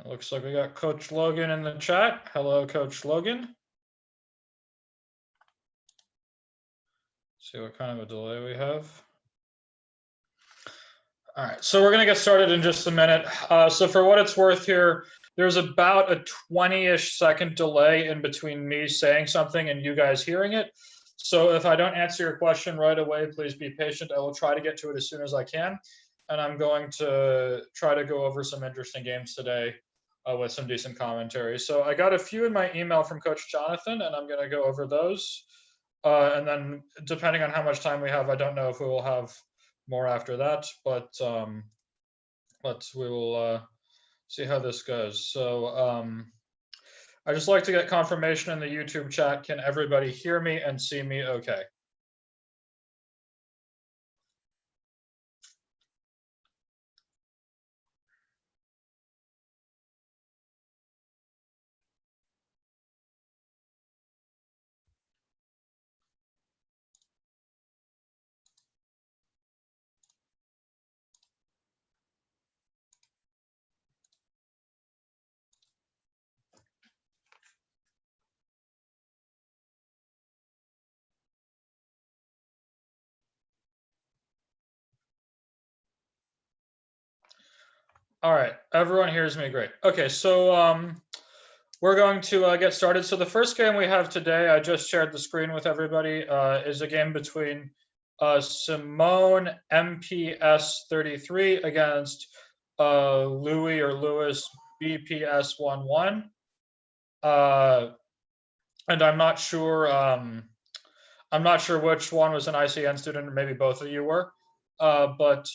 looks like we got Coach Logan in the chat. Hello, Coach Logan. See what kind of a delay we have. All right, so we're going to get started in just a minute. So for what it's worth here, there's about a 20-ish second delay in between me saying something and you guys hearing it. So if I don't answer your question right away, please be patient. I will try to get to it as soon as I can. And I'm going to try to go over some interesting games today with some decent commentary. So I got a few in my email from Coach Jonathan, and I'm going to go over those. And then depending on how much time we have, I don't know if we will have more after that, but we will see how this goes. So I just like to get confirmation in the YouTube chat. Can everybody hear me and see me okay? All right, everyone hears me great. Okay, so we're going to get started. So the first game we have today, I just shared the screen with everybody, is a game between Simone MPS 33 against Louis or Lewis BPS 11. And I'm not sure which one was an ICN student, or maybe both of you were, but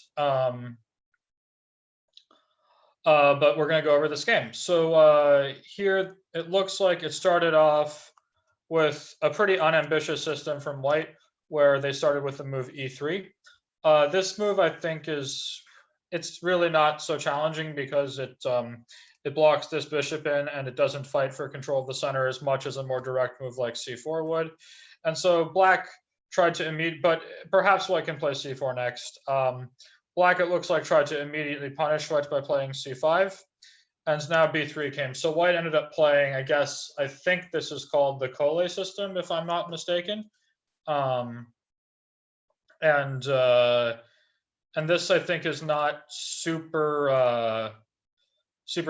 we're going to go over this game. So here it looks like it started off with a pretty unambitious system from White, where they started with the move E3. This move, I think, it's really not so challenging because it blocks this bishop in, and it doesn't fight for control of the center as much as a more direct move like C4 would. And so Black tried to immediately, but perhaps White can play C4 next. Black, it looks like, tried to immediately punish White by playing C5, and now B3 came. So White ended up playing, I think this is called the Cole system, if I'm not mistaken. And this, I think, is not super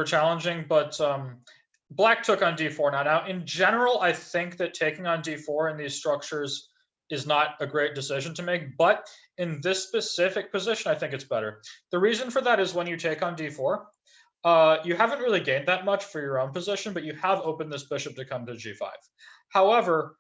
challenging, but Black took on D4. Now, in general, I think that taking on D4 in these structures is not a great decision to make, but in this specific position, I think it's better. The reason for that is when you take on D4, you haven't really gained that much for your own position, but you have opened this bishop to come to G5. However,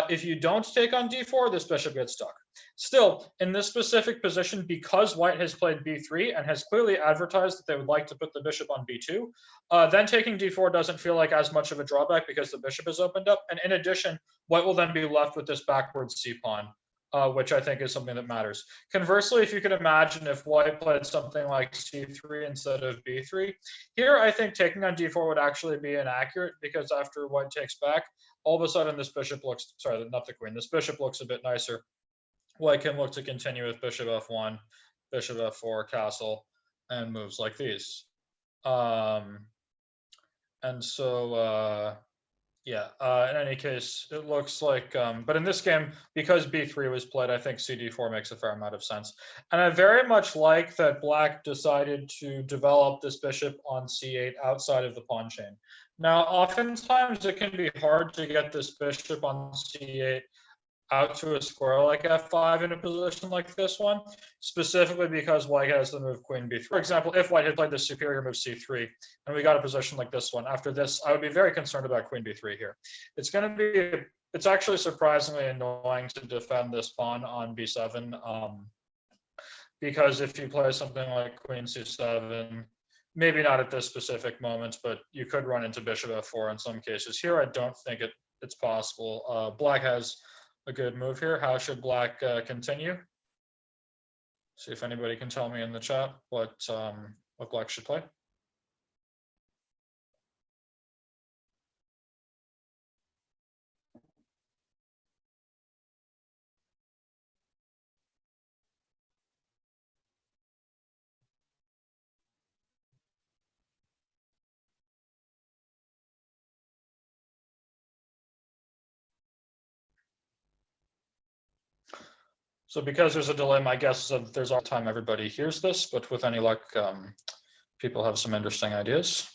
if you don't take on D4, this bishop gets stuck. Still, in this specific position, because White has played B3 and has clearly advertised that they would like to put the bishop on B2, then taking D4 doesn't feel like as much of a drawback because the bishop is opened up. And in addition, White will then be left with this backwards C-pawn, which I think is something that matters. Conversely, if you could imagine if White played something like C3 instead of B3, here I think taking on D4 would actually be inaccurate, because after White takes back, all of a sudden this bishop looks, sorry, not the queen, this bishop looks a bit nicer. White can look to continue with bishop F1, bishop F4, castle, and moves like these. And so, yeah, in any case, it looks like, but in this game, because B3 was played, I think CD4 makes a fair amount of sense. And I very much like that Black decided to develop this bishop on C8 outside of the pawn chain. Now, oftentimes it can be hard to get this bishop on C8 out to a square like F5 in a position like this one, specifically because White has the move Queen B3. For example, if White had played the superior move C3 and we got a position like this one, after this, I would be very concerned about Queen B3 here. It's actually surprisingly annoying to defend this pawn on B7, because if you play something like Queen C7, maybe not at this specific moment, but you could run into bishop F4 in some cases. Here, I don't think it's possible. Black has a good move here. How should Black continue? See if anybody can tell me in the chat what Black should play. So because there's a delay, my guess is that there's all the time everybody hears this, but with any luck, people have some interesting ideas.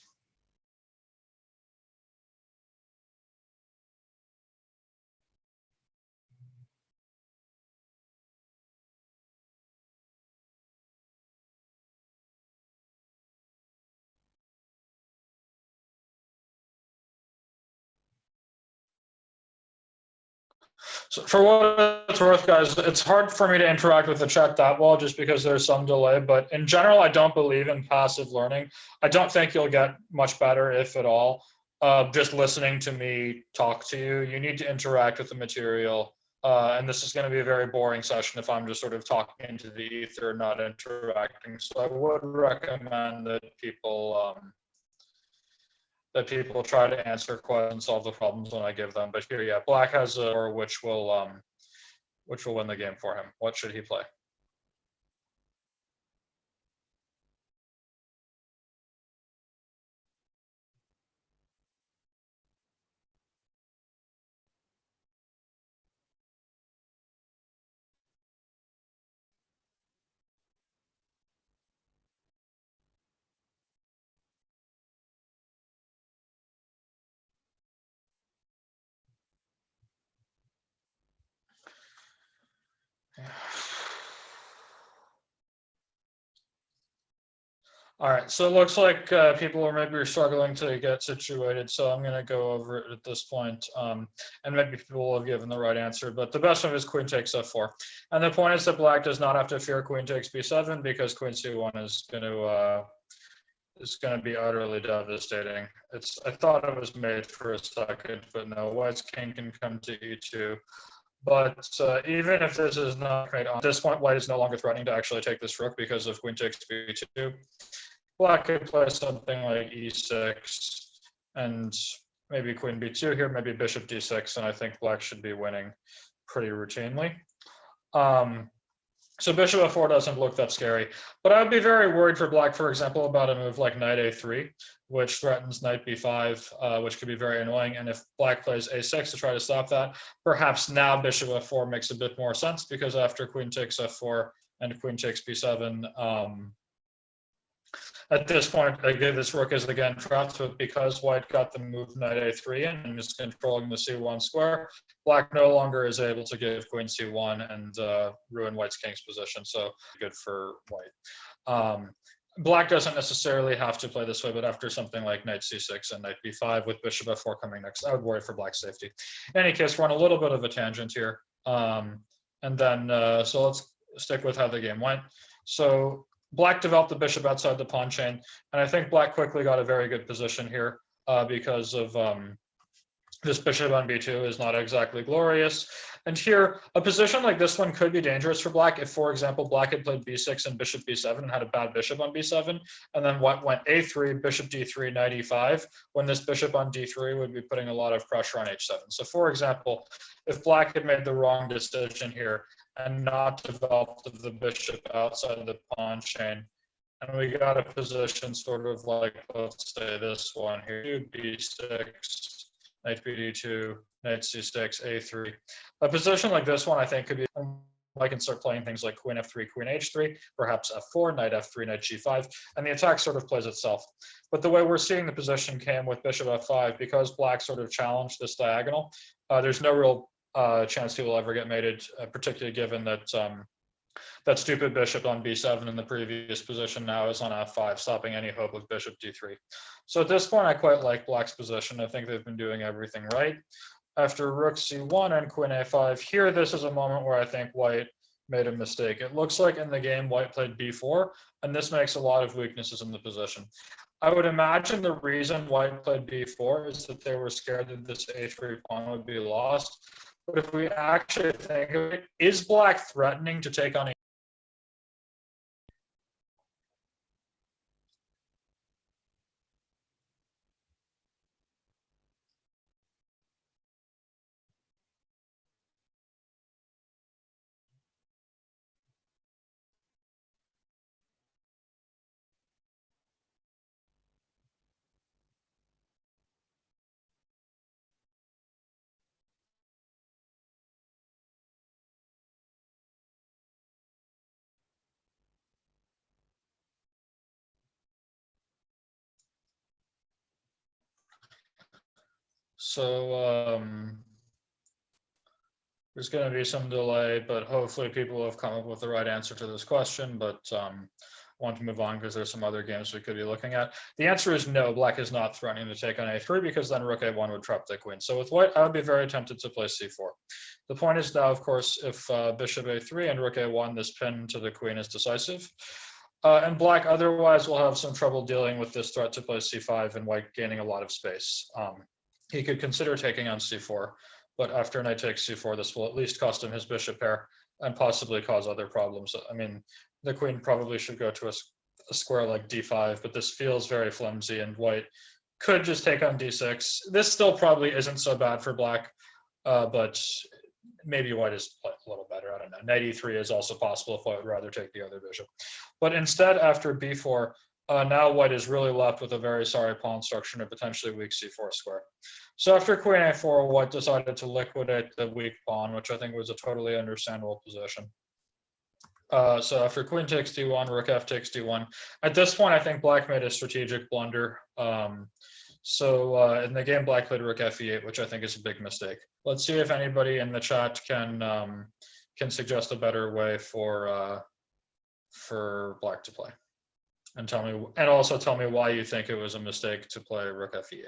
So for what it's worth, guys, it's hard for me to interact with the chat that well just because there's some delay. But in general, I don't believe in passive learning. I don't think you'll get much better, if at all, just listening to me talk to you. You need to interact with the material. And this is going to be a very boring session if I'm just sort of talking into the ether, not interacting. So I would recommend that people try to answer questions, solve the problems when I give them. But here, yeah, Black has a or which will win the game for him. What should he play? All right, so it looks like people are maybe struggling to get situated, so I'm going to go over it at this point, and maybe people will have given the right answer, but the best move is queen takes f4. And the point is that Black does not have to fear queen takes b7 because queen c1 is going to be utterly devastating. I thought it was made for a second, but no, White's king can come to e2. But even if this is not great, at this point, White is no longer threatening to actually take this rook because of queen takes b2. Black could play something like e6 and maybe queen b2 here, maybe bishop d6, and I think Black should be winning pretty routinely. So bishop f4 doesn't look that scary, but I would be very worried for Black, for example, about a move like knight a3, which threatens knight b5, which could be very annoying. And if Black plays a6 to try to stop that, perhaps now bishop f4 makes a bit more sense because after queen takes f4 and queen takes b7, at this point, again, this rook is again trapped, but because White got the move knight a3 and is controlling the c1 square, Black no longer is able to give queen c1 and ruin White's king's position. So good for White. Black doesn't necessarily have to play this way, but after something like knight c6 and knight b5 with bishop f4 coming next, I would worry for Black's safety. In any case, we're on a little bit of a tangent here. And then, so let's stick with how the game went. So Black developed the bishop outside the pawn chain, and I think Black quickly got a very good position here because of this bishop on b2 is not exactly glorious. And here, a position like this one could be dangerous for Black if, for example, Black had played b6 and bishop b7 and had a bad bishop on b7, and then White went a3, bishop d3, knight e5, when this bishop on d3 would be putting a lot of pressure on h7. So, for example, if Black had made the wrong decision here and not developed the bishop outside of the pawn chain, and we got a position sort of like, let's say this one here, b6, knight bd2, knight c6, a3. A position like this one, I think, could be, I can start playing things like queen f3, queen h3, perhaps f4, knight f3, knight g5, and the attack sort of plays itself. But the way we're seeing the position came with bishop f5, because Black sort of challenged this diagonal, there's no real chance he will ever get mated, particularly given that that stupid bishop on b7 in the previous position now is on f5, stopping any hope of bishop d3. So at this point, I quite like Black's position. I think they've been doing everything right. After rook c1 and queen a5, here this is a moment where I think White made a mistake. It looks like in the game White played b4, and this makes a lot of weaknesses in the position. I would imagine the reason White played b4 is that they were scared that this a3 pawn would be lost. But if we actually think of it, is Black threatening to take on a So there's going to be some delay, but hopefully people have come up with the right answer to this question. But I want to move on because there's some other games we could be looking at. The answer is no, black is not threatening to take on a3 because then rook a1 would trap the queen. So with white, I would be very tempted to play c4. The point is now, of course, if bishop a3 and rook a1, this pin to the queen is decisive. And black otherwise will have some trouble dealing with this threat to play c5 and white gaining a lot of space. He could consider taking on c4, but after knight takes c4, this will at least cost him his bishop pair and possibly cause other problems. I mean, the queen probably should go to a square like d5, but this feels very flimsy, and white could just take on d6. This still probably isn't so bad for black, but maybe white is a little better. I don't know. Knight e3 is also possible if white would rather take the other bishop. But instead, after b4, now white is really left with a very sorry pawn structure and a potentially weak c4 square. So after queen a4, white decided to liquidate the weak pawn, which I think was a totally understandable position. So after queen takes d1, rook f takes d1. At this point, I think black made a strategic blunder. So in the game, black played rook f8, which I think is a big mistake. Let's see if anybody in the chat can suggest a better way for black to play, and also tell me why you think it was a mistake to play rook f8.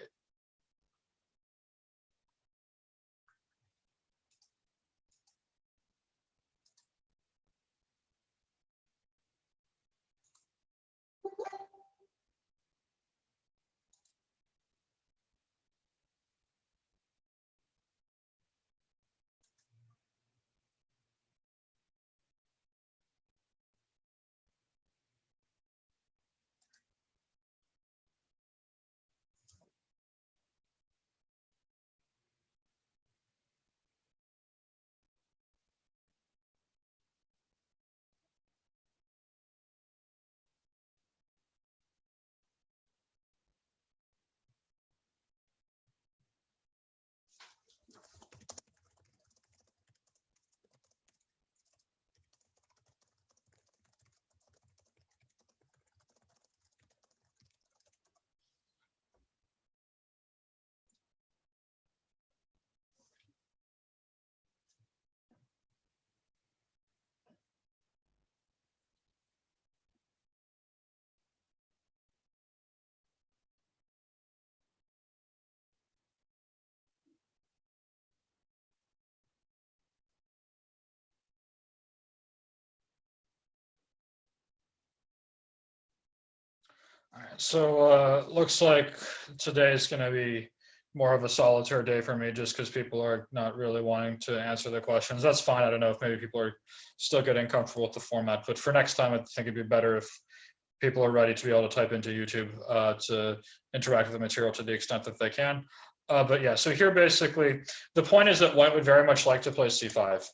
All right, so looks like today is going to be more of a solitaire day for me just because people are not really wanting to answer the questions. That's fine. I don't know if maybe people are still getting comfortable with the format, but for next time, I think it'd be better if people are ready to be able to type into YouTube to interact with the material to the extent that they can. But yeah, so here basically, the point is that white would very much like to play c5.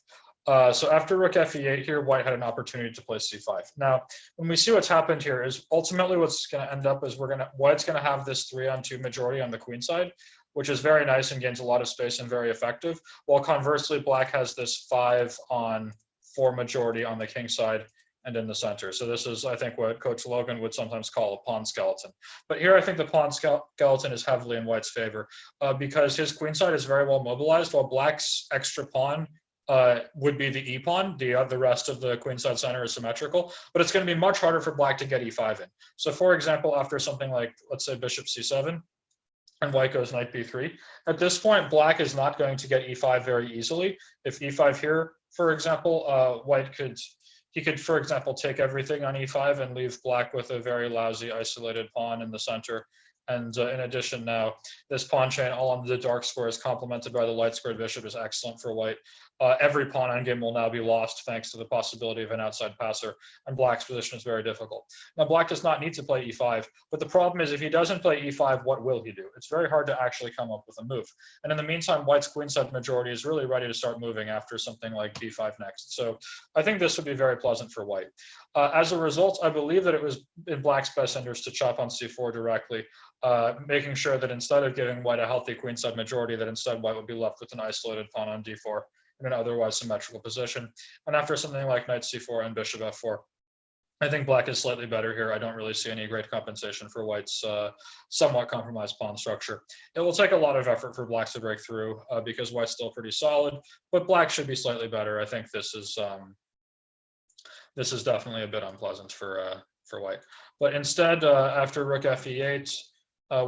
So after rook f8 here, white had an opportunity to play c5. Now, when we see what's happened here is ultimately what's going to end up is white's going to have this 3-on-2 majority on the queen side, which is very nice and gains a lot of space and very effective. While conversely, black has this 5-on-4 majority on the king side and in the center. So this is, I think, what Coach Logan would sometimes call a pawn skeleton. But here I think the pawn skeleton is heavily in white's favor because his queen side is very well mobilized, while black's extra pawn would be the e-pawn. The rest of the queenside center is symmetrical, but it's going to be much harder for black to get e5 in. So for example, after something like, let's say, bishop c7, and white goes knight b3, at this point, black is not going to get e5 very easily. If e5 here, for example, white could, for example, take everything on e5 and leave black with a very lousy isolated pawn in the center. And in addition now, this pawn chain all on the dark square is complemented by the light squared bishop is excellent for white. Every pawn endgame will now be lost thanks to the possibility of an outside passer, and black's position is very difficult. Now, black does not need to play e5, but the problem is if he doesn't play e5, what will he do? It's very hard to actually come up with a move. And in the meantime, white's queenside majority is really ready to start moving after something like b5 next. So I think this would be very pleasant for white. As a result, I believe that it was in black's best interest to chop on c4 directly, making sure that instead of giving white a healthy queenside majority, that instead white would be left with an isolated pawn on d4 in an otherwise symmetrical position. And after something like knight c4 and bishop f4, I think black is slightly better here. I don't really see any great compensation for white's somewhat compromised pawn structure. It will take a lot of effort for black to break through because white's still pretty solid, but black should be slightly better. I think this is definitely a bit unpleasant for white. But instead, after rook fe8,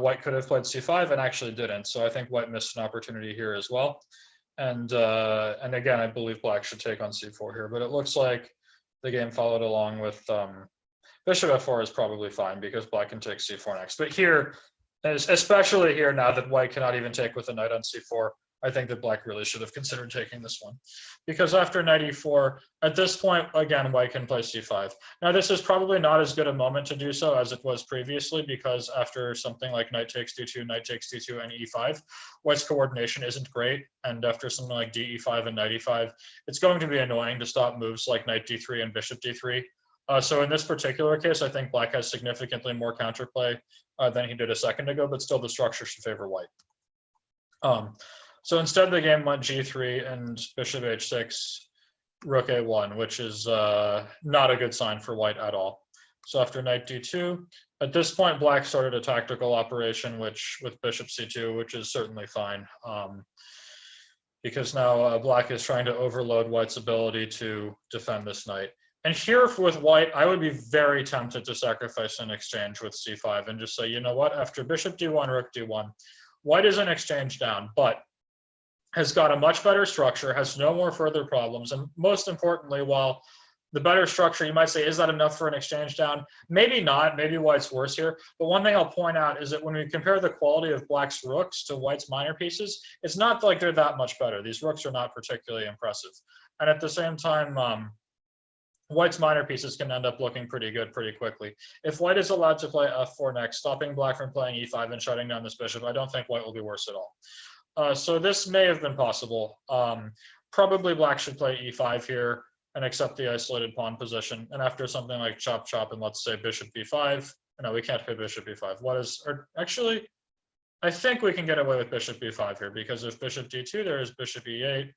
white could have played c5 and actually didn't. So I think white missed an opportunity here as well. And again, I believe black should take on c4 here, but it looks like the game followed along with bishop f4 is probably fine because black can take c4 next. But here, especially here now that white cannot even take with a knight on c4, I think that black really should have considered taking this one. Because after knight e4, at this point, again, white can play c5. Now, this is probably not as good a moment to do so as it was previously, because after something like knight takes d2, knight takes d2, and e5, white's coordination isn't great. And after something like d e5 and knight e5, it's going to be annoying to stop moves like knight d3 and bishop d3. So in this particular case, I think black has significantly more counterplay than he did a second ago, but still the structure should favor white. So instead, the game went g3 and bishop h6, rook a1, which is not a good sign for white at all. So after knight d2, at this point, black started a tactical operation with bishop c2, which is certainly fine, because now black is trying to overload white's ability to defend this knight. And here with white, I would be very tempted to sacrifice an exchange with c5 and just say, you know what, after bishop d1, rook d1, white is an exchange down, but has got a much better structure, has no more further problems, and most importantly, while the better structure, you might say, is that enough for an exchange down? Maybe not, maybe white's worse here, but one thing I'll point out is that when we compare the quality of black's rooks to white's minor pieces, it's not like they're that much better. These rooks are not particularly impressive. And at the same time, white's minor pieces can end up looking pretty good pretty quickly. If white is allowed to play f4 next, stopping black from playing e5 and shutting down this bishop, I don't think white will be worse at all. So this may have been possible. Probably black should play e5 here and accept the isolated pawn position. And after something like chop chop and let's say bishop b5, no, we can't play bishop b5. Actually, I think we can get away with bishop b5 here, because if bishop d2, there is bishop e8.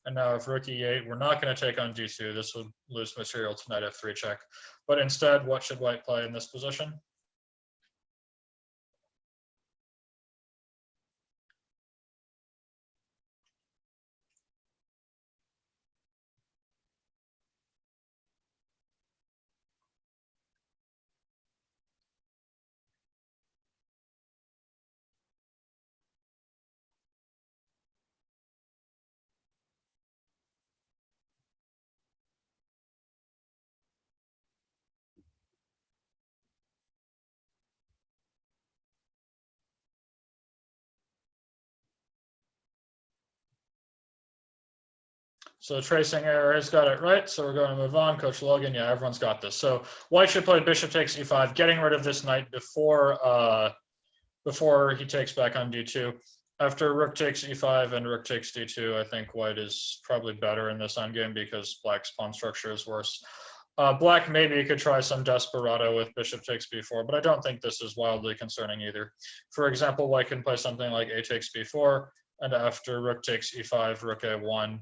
And now if rook e8, we're not going to take on d2. This would lose material to knight f3 check. But instead, what should white play in this position? So tracing error has got it right. So we're going to move on. Coach Logan, yeah, everyone's got this. So white should play bishop takes e5, getting rid of this knight before he takes back on d2. After rook takes e5 and rook takes d2, I think white is probably better in this endgame because black's pawn structure is worse. Black maybe could try some desperado with bishop takes b4, but I don't think this is wildly concerning either. For example, white can play something like a takes b4, and after rook takes e5, rook a1,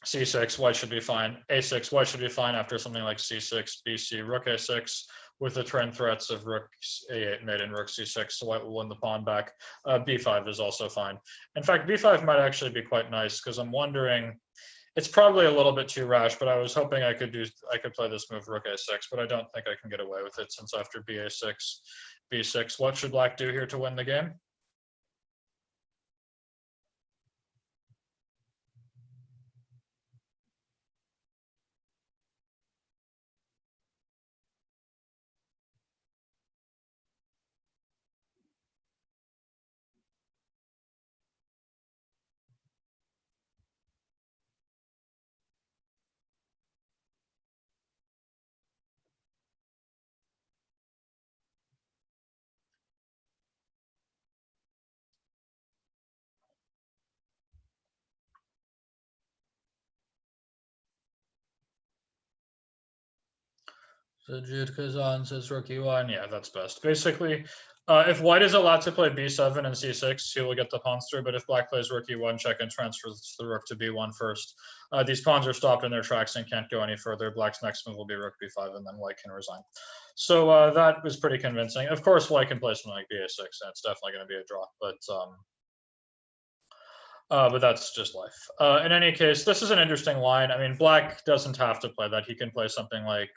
c6, white should be fine. a6, white should be fine after something like c6, bc, rook a6, with the trend threats of rook a8 mate and rook c6, so white will win the pawn back. b5 is also fine. In fact, b5 might actually be quite nice, because I'm wondering, it's probably a little bit too rash, but I was hoping I could play this move rook a6, but I don't think I can get away with it, since after ba6, b6, what should black do here to win the game? So Jude Kazan says rook e1. Yeah, that's best. Basically, If white is allowed to play b7 and c6, he will get the pawns through, but if black plays rook e1 check and transfers the rook to b1 first, these pawns are stopped in their tracks and can't go any further. Black's next move will be rook b5, and then white can resign. So that was pretty convincing. Of course, white can play something like ba6, and it's definitely going to be a draw, but that's just life. In any case, this is an interesting line. I mean, black doesn't have to play that. He can play something like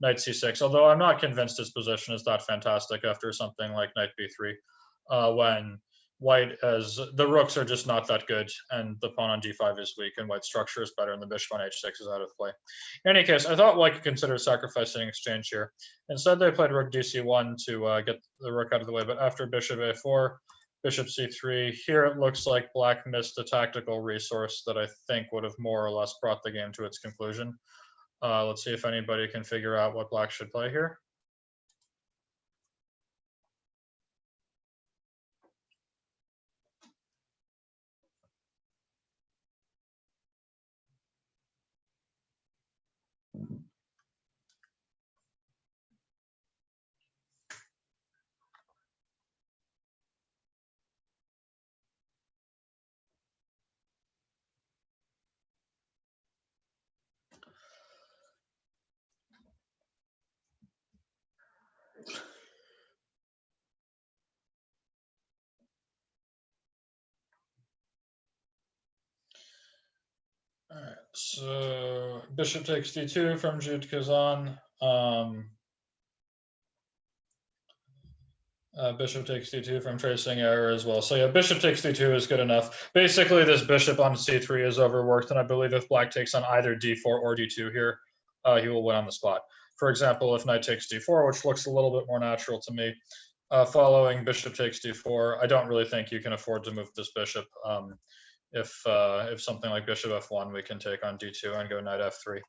knight c6, although I'm not convinced his position is that fantastic after something like knight b3, when white has the rooks are just not that good, and the pawn on d5 is weak, and white's structure is better, and the bishop on h6 is out of play. In any case, I thought white could consider sacrificing exchange here. Instead, they played rook dc1 to get the rook out of the way, but after bishop a4, bishop c3. Here it looks like black missed a tactical resource that I think would have more or less brought the game to its conclusion. Let's see if anybody can figure out what black should play here. All right, so bishop takes d2 from Jude Kazan. Bishop takes d2 from Tracing Error as well. So yeah, bishop takes d2 is good enough. Basically, this bishop on c3 is overworked, and I believe if black takes on either d4 or d2 here, he will win on the spot. For example, if knight takes d4, which looks a little bit more natural to me, following bishop takes d4, I don't really think you can afford to move this bishop. If something like bishop f1, we can take on d2 and go knight f3.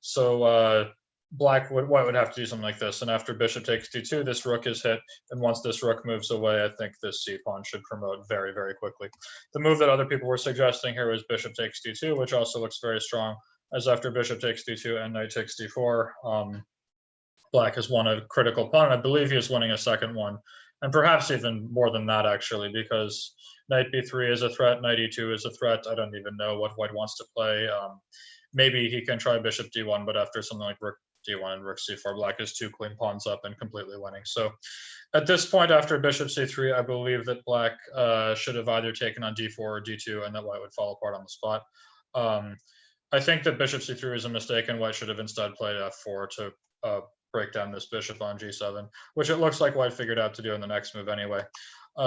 So white would have to do something like this, and after bishop takes d2, this rook is hit, and once this rook moves away, I think this c-pawn should promote very, very quickly. The move that other people were suggesting here was bishop takes d2, which also looks very strong, as after bishop takes d2 and knight takes d4, black has won a critical pawn, and I believe he is winning a second one, and perhaps even more than that, actually, because knight b3 is a threat, knight e2 is a threat. I don't even know what white wants to play. Maybe he can try bishop d1, but after something like rook d1 and rook c4, black is two clean pawns up and completely winning. So at this point, after bishop c3, I believe that black should have either taken on d4 or d2, and that white would fall apart on the spot. I think that bishop c3 is a mistake, and white should have instead played f4 to break down this bishop on g7, which it looks like white figured out to do in the next move anyway.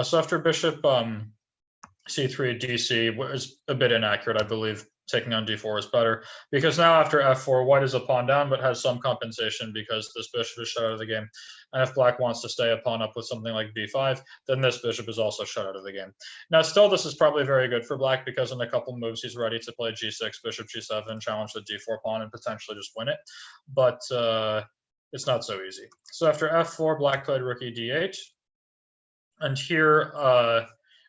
So after bishop c3 dc was a bit inaccurate, I believe. Taking on d4 is better, because now after f4, white is a pawn down, but has some compensation because this bishop is shut out of the game. And if black wants to stay a pawn up with something like b5, then this bishop is also shut out of the game. Now, still, this is probably very good for black, because in a couple moves, he's ready to play g6, bishop g7, challenge the d4 pawn, and potentially just win it. But it's not so easy. So after f4, black played rook e d8. And here,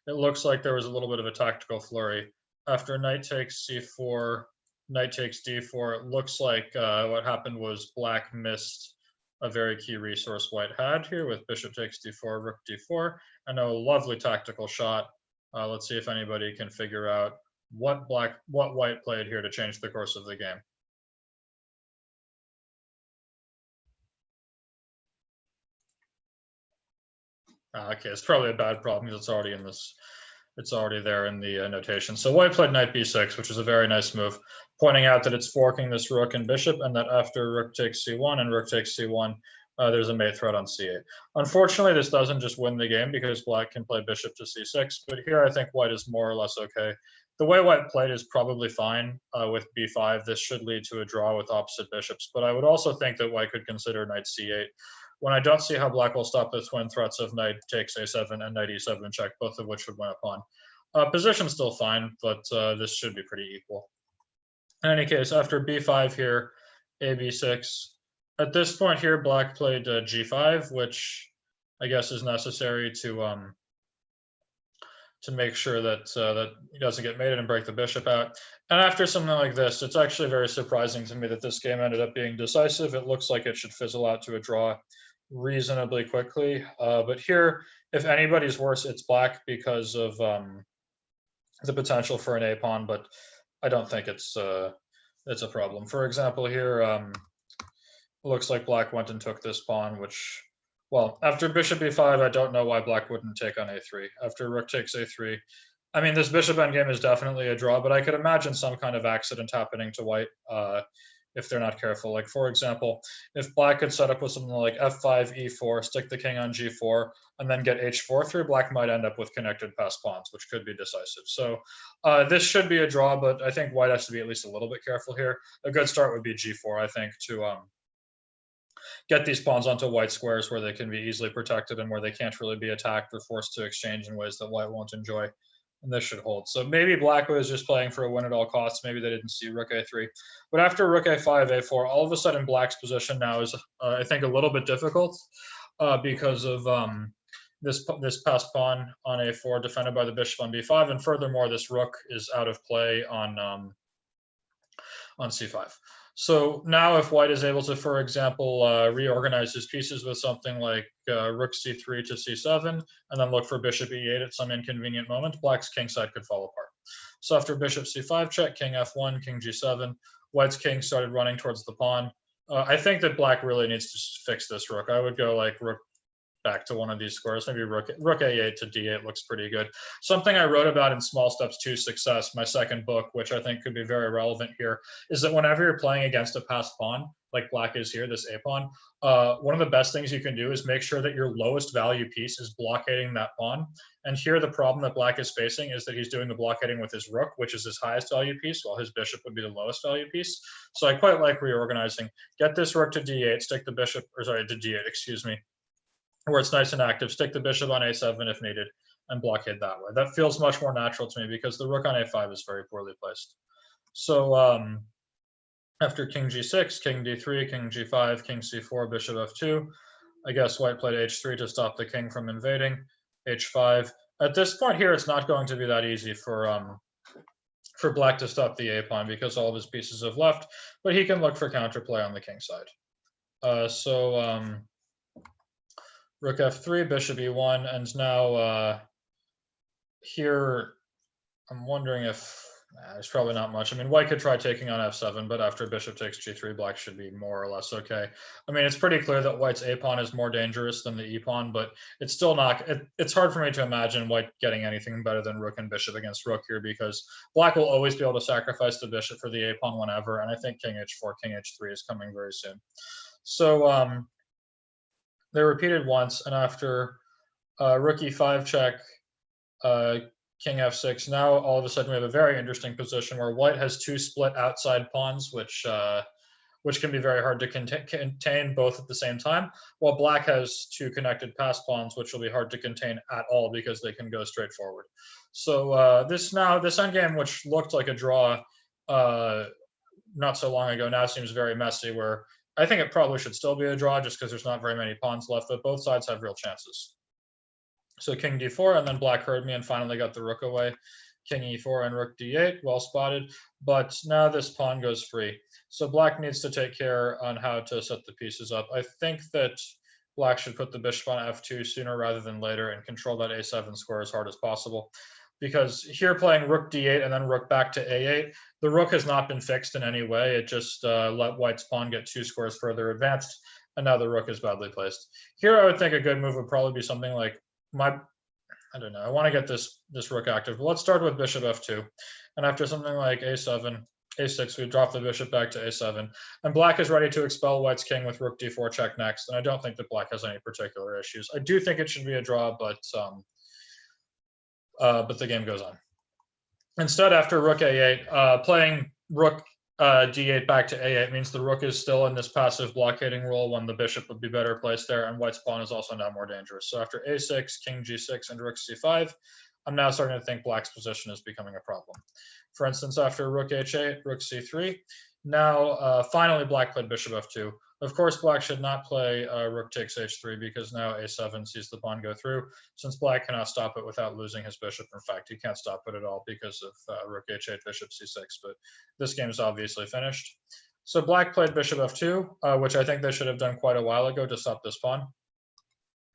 it looks like there was a little bit of a tactical flurry. After knight takes c4, knight takes d4, it looks like what happened was black missed a very key resource white had here with bishop takes d4, rook d4, and a lovely tactical shot. Let's see if anybody can figure out what white played here to change the course of the game. Okay, it's probably a bad problem because it's already in this. It's already there in the notation. So white played knight b6, which is a very nice move, pointing out that it's forking this rook and bishop, and that after rook takes c1 and rook takes c1, there's a mate threat on c8. Unfortunately, this doesn't just win the game because black can play bishop to c6, but here I think white is more or less okay. The way white played is probably fine with b5. This should lead to a draw with opposite bishops, but I would also think that white could consider knight c8, when I don't see how black will stop the twin threats of knight takes a7 and knight e7 check, both of which would win a pawn. Position's still fine, but this should be pretty equal. In any case, after b5 here, a b6. At this point here, black played g5, which I guess is necessary to make sure that that he doesn't get mated and break the bishop out. And after something like this, it's actually very surprising to me that this game ended up being decisive. It looks like it should fizzle out to a draw. reasonably quickly. But here, if anybody's worse, it's black because of the potential for an A pawn, but I don't think it's a problem. For example, here, looks like black went and took this pawn, which, well, after bishop e5, I don't know why black wouldn't take on a3. After rook takes a3, I mean, this bishop endgame is definitely a draw, but I could imagine some kind of accident happening to white if they're not careful. Like, for example, if black could set up with something like f5, e4, stick the king on g4, and then get h4 through, black might end up with connected passed pawns, which could be decisive. So this should be a draw, but I think white has to be at least a little bit careful here. A good start would be g4, I think, to get these pawns onto white squares where they can be easily protected and where they can't really be attacked or forced to exchange in ways that white won't enjoy. And this should hold. So maybe black was just playing for a win at all costs. Maybe they didn't see rook a3. But after rook a5, a4, all of a sudden black's position now is, I think, a little bit difficult because of this passed pawn on a4 defended by the bishop on b5. And furthermore, this rook is out of play on c5. So now if white is able to, for example, reorganize his pieces with something like rook c3 to c7, and then look for bishop e8 at some inconvenient moment, black's king side could fall apart. So after bishop c5 check, king f1, king g7, white's king started running towards the pawn. I think that black really needs to fix this rook. I would go like rook back to one of these squares. Maybe rook a8 to d8 looks pretty good. Something I wrote about in Small Steps to Success, my second book, which I think could be very relevant here, is that whenever you're playing against a passed pawn, like black is here, this a pawn, one of the best things you can do is make sure that your lowest value piece is blockading that pawn. And here the problem that black is facing is that he's doing the blockading with his rook, which is his highest value piece, while his bishop would be the lowest value piece. So I quite like reorganizing. Get this rook to d8, stick the bishop, or sorry, to d8, excuse me, where it's nice and active, stick the bishop on a7 if needed, and blockade that way. That feels much more natural to me because the rook on a5 is very poorly placed. So after king g6, king d3, king g5, king c4, bishop f2, I guess white played h3 to stop the king from invading, h5. At this point here, it's not going to be that easy for black to stop the a pawn because all of his pieces have left, but he can look for counterplay on the king side. Rook f3, bishop e1, and now here I'm wondering if there's probably not much. I mean, white could try taking on f7, but after bishop takes g3, black should be more or less okay. I mean, it's pretty clear that white's a pawn is more dangerous than the e pawn, but it's still not. It's hard for me to imagine white getting anything better than rook and bishop against rook here because black will always be able to sacrifice the bishop for the a pawn whenever, and I think king h4, king h3 is coming very soon. So they're repeated once, and after rook e5 check, king f6, now all of a sudden we have a very interesting position where white has two split outside pawns, which can be very hard to contain both at the same time, while black has two connected pass pawns, which will be hard to contain at all because they can go straight forward. So this endgame, which looked like a draw not so long ago, now seems very messy, where I think it probably should still be a draw just because there's not very many pawns left, but both sides have real chances. So king d4, and then black heard me and finally got the rook away. King e4 and rook d8, well spotted, but now this pawn goes free. So black needs to take care on how to set the pieces up. I think that black should put the bishop on f2 sooner rather than later and control that a7 square as hard as possible. Because here playing rook d8 and then rook back to a8, the rook has not been fixed in any way. It just let white's pawn get two squares further advanced, and now the rook is badly placed. Here I would think a good move would probably be something like I don't know, I want to get this rook active. But let's start with bishop f2. And after something like a7, a6, we drop the bishop back to a7. And black is ready to expel white's king with rook d4 check next. And I don't think that black has any particular issues. I do think it should be a draw, but the game goes on. Instead, after rook a8, playing rook d8 back to a8 means the rook is still in this passive blockading role when the bishop would be better placed there, and white's pawn is also now more dangerous. So after a6, king g6, and rook c5, I'm now starting to think black's position is becoming a problem. For instance, after rook h8, rook c3, now finally black played bishop f2. Of course, black should not play rook takes h3 because now a7 sees the pawn go through, since black cannot stop it without losing his bishop. In fact, he can't stop it at all because of rook h8, bishop c6, but this game is obviously finished. So black played bishop f2, which I think they should have done quite a while ago to stop this pawn.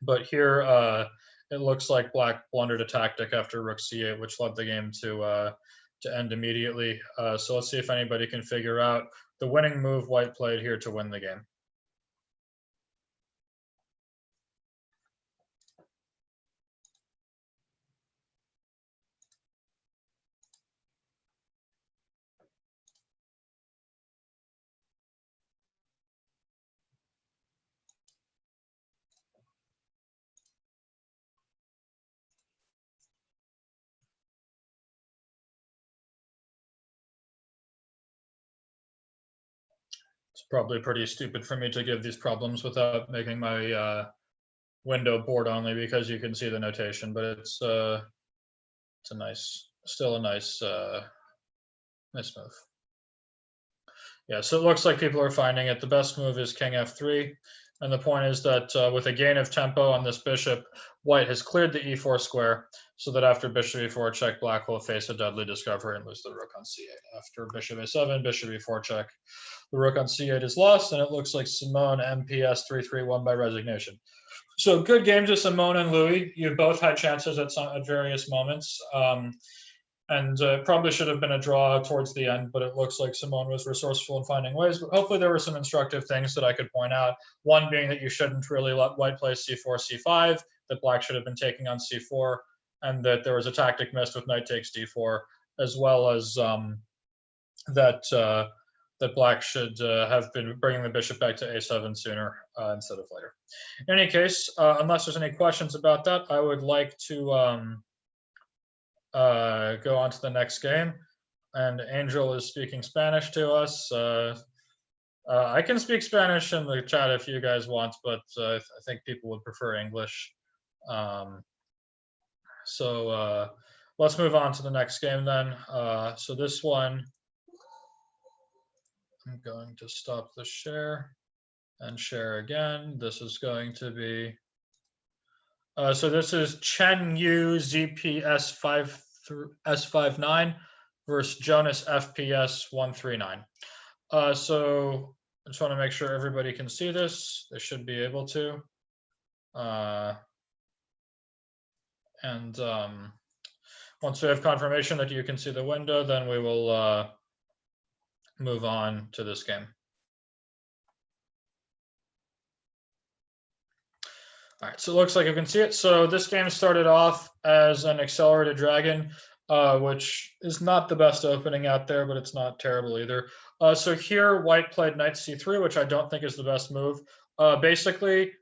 But here, it looks like black blundered a tactic after rook c8, which led the game to end immediately. So let's see if anybody can figure out the winning move white played here to win the game. It's probably pretty stupid for me to give these problems without making my window board only, because you can see the notation, but it's a nice, still a nice nice move. Yeah, so it looks like people are finding it. The best move is king f3, and the point is that with a gain of tempo on this bishop, white has cleared the e4 square, so that after bishop e4 check, black will face a deadly discovery and lose the rook on c8. After bishop a7, bishop e4 check, the rook on c8 is lost, and it looks like Simone MPS 3-3 by resignation. So good game to Simone and Louis. You both had chances at various moments. And probably should have been a draw towards the end, but it looks like Simone was resourceful in finding ways. But hopefully there were some instructive things that I could point out. One being that you shouldn't really let white play c4, c5, that black should have been taking on c4, and that there was a tactic missed with knight takes d4, as well as that black should have been bringing the bishop back to a7 sooner instead of later. In any case, unless there's any questions about that, I would like to go on to the next game. And Angel is speaking Spanish to us. I can speak Spanish in the chat if you guys want, but I think people would prefer English. So let's move on to the next game then. So this one, I'm going to stop the share and share again. This is going to be, so this is Chen Yu ZP S59 versus Jonas FPS 139. So I just want to make sure everybody can see this. They should be able to. And once we have confirmation that you can see the window, then we will move on to this game. All right, so it looks like you can see it. So this game started off as an accelerated dragon, which is not the best opening out there, but it's not terrible either. So here, white played knight c3, which I don't think is the best move. Basically,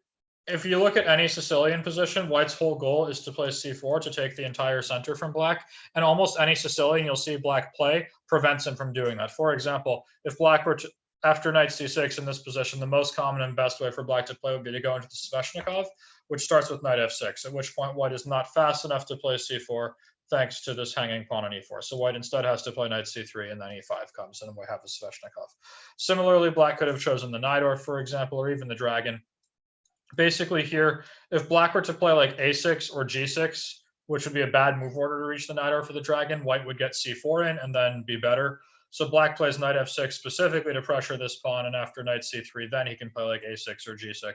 if you look at any Sicilian position, white's whole goal is to play c4 to take the entire center from black. And almost any Sicilian you'll see black play prevents him from doing that. For example, if black were to, after knight c6 in this position, the most common and best way for black to play would be to go into the Sveshnikov, which starts with knight f6, at which point white is not fast enough to play c4 thanks to this hanging pawn on e4. So white instead has to play knight c3, and then e5 comes, and then we have the Sveshnikov. Similarly, black could have chosen the Najdorf, for example, or even the dragon. Basically here, if black were to play like a6 or g6, which would be a bad move order to reach the Najdorf for the dragon, white would get c4 in and then be better. So black plays knight f6 specifically to pressure this pawn, and after knight c3, then he can play like a6 or g6.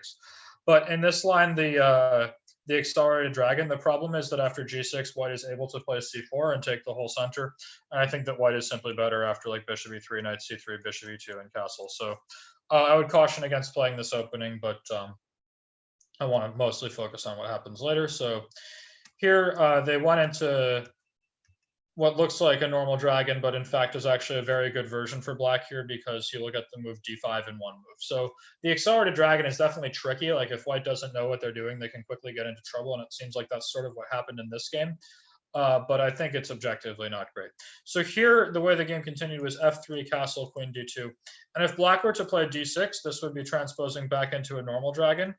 But in this line, the accelerated dragon, the problem is that after g6, white is able to play c4 and take the whole center. And I think that white is simply better after like bishop e3, knight c3, bishop e2, and castle. So I would caution against playing this opening, but I want to mostly focus on what happens later. So here they went into what looks like a normal dragon, but in fact is actually a very good version for black here, because you look at the move d5 in one move. So the accelerated dragon is definitely tricky. Like if white doesn't know what they're doing, they can quickly get into trouble, and it seems like that's sort of what happened in this game. But I think it's objectively not great. So here, the way the game continued was f3, castle, queen d2. And if black were to play d6, this would be transposing back into a normal dragon.